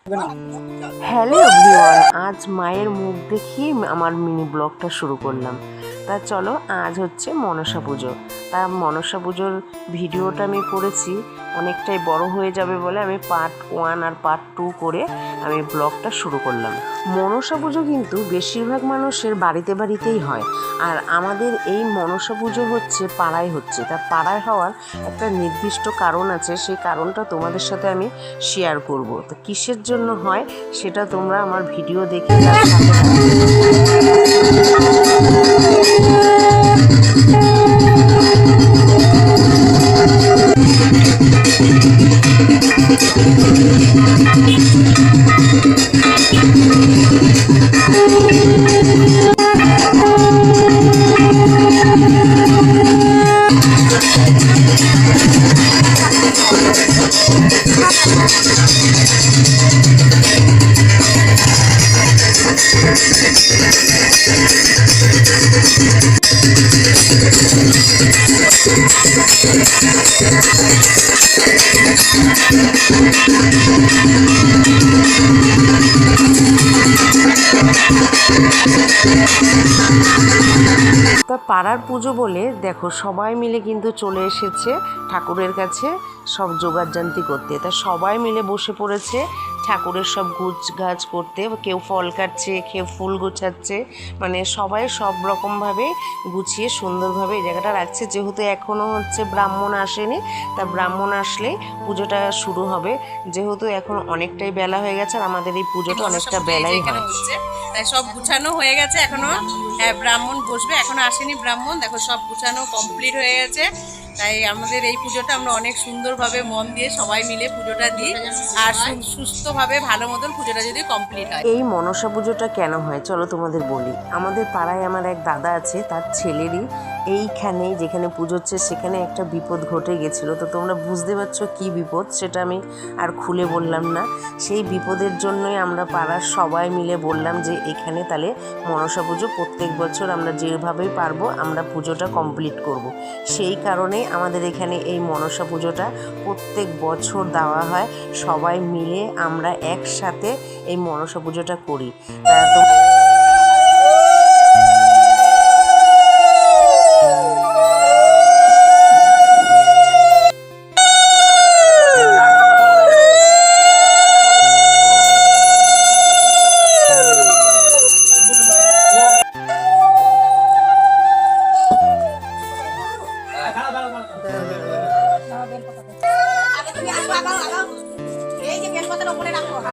Hello everyone, আজ মায়ের মুখ দেখি আমার মিনি ব্লগটা শুরু করলাম। তা চলো, আজ হচ্ছে মনসা পুজো। তা মনসা পুজোর ভিডিওটা আমি করেছি, অনেকটাই বড় হয়ে যাবে বলে আমি পার্ট 1 আর পার্ট 2 করে আমি ব্লগটা শুরু করলাম। মনসা পুজো কিন্তু বেশিরভাগ মানুষের বাড়িতে বাড়িতেই হয়, আর আমাদের এই মনসা পুজো হচ্ছে পাড়ায় হচ্ছে। তা পাড়ায় হওয়ার একটা নির্দিষ্ট কারণ আছে, সেই কারণটা তোমাদের সাথে আমি শেয়ার করব। তো কিসের জন্য হয় সেটা তোমরা আমার ভিডিও দেখে তার সাথে তা পাড়ার পুজো বলে দেখো সবাই মিলে কিন্তু চলে এসেছে ঠাকুরের কাছে সব জোগাড়জান্তি করতে। তা সবাই মিলে বসে পড়েছে ঠাকুরের সব গুছ-গাছ করতে। কেউ ফল কাটছে, কেউ ফুল গোছাচ্ছে, মানে সবাই সব রকমভাবে গুছিয়ে সুন্দরভাবে এই জায়গাটা রাখছে। যেহেতু এখনও হচ্ছে ব্রাহ্মণ আসেনি, তা ব্রাহ্মণ আসলেই পুজোটা শুরু হবে। যেহেতু এখন অনেকটাই বেলা হয়ে গেছে আর আমাদের এই পুজোটা অনেকটা বেলাই হয়, তাই সব গুছানো হয়ে গেছে। এখনো ব্রাহ্মণ বসবে, এখনো আসেনি ব্রাহ্মণ। দেখো সব গুছানো কমপ্লিট হয়ে গেছে। তাই আমাদের এই পুজোটা আমরা অনেক সুন্দরভাবে মন দিয়ে সবাই মিলে পুজোটা দিই, আর সুস্থভাবে ভালো মতন পুজোটা যদি কমপ্লিট হয়। এই মনসা পুজোটা কেন হয় চলো তোমাদের বলি। আমাদের পাড়ায় আমার এক দাদা আছে, তার ছেলেরই এইখানে যেখানে পুজো হচ্ছে সেখানে একটা বিপদ ঘটে গেছিলো। তো তোমরা বুঝতে পারছো কী বিপদ, সেটা আমি আর খুলে বললাম না। সেই বিপদের জন্যই আমরা পাড়ার সবাই মিলে বললাম যে এখানে তাহলে মনসা পুজো প্রত্যেক বছর আমরা যেভাবেই পারবো আমরা পুজোটা কমপ্লিট করব। সেই কারণে আমাদের এখানে এই মনসা পুজোটা প্রত্যেক বছর দেওয়া হয়। সবাই মিলে আমরা একসাথে এই মনসা পুজোটা করি। তা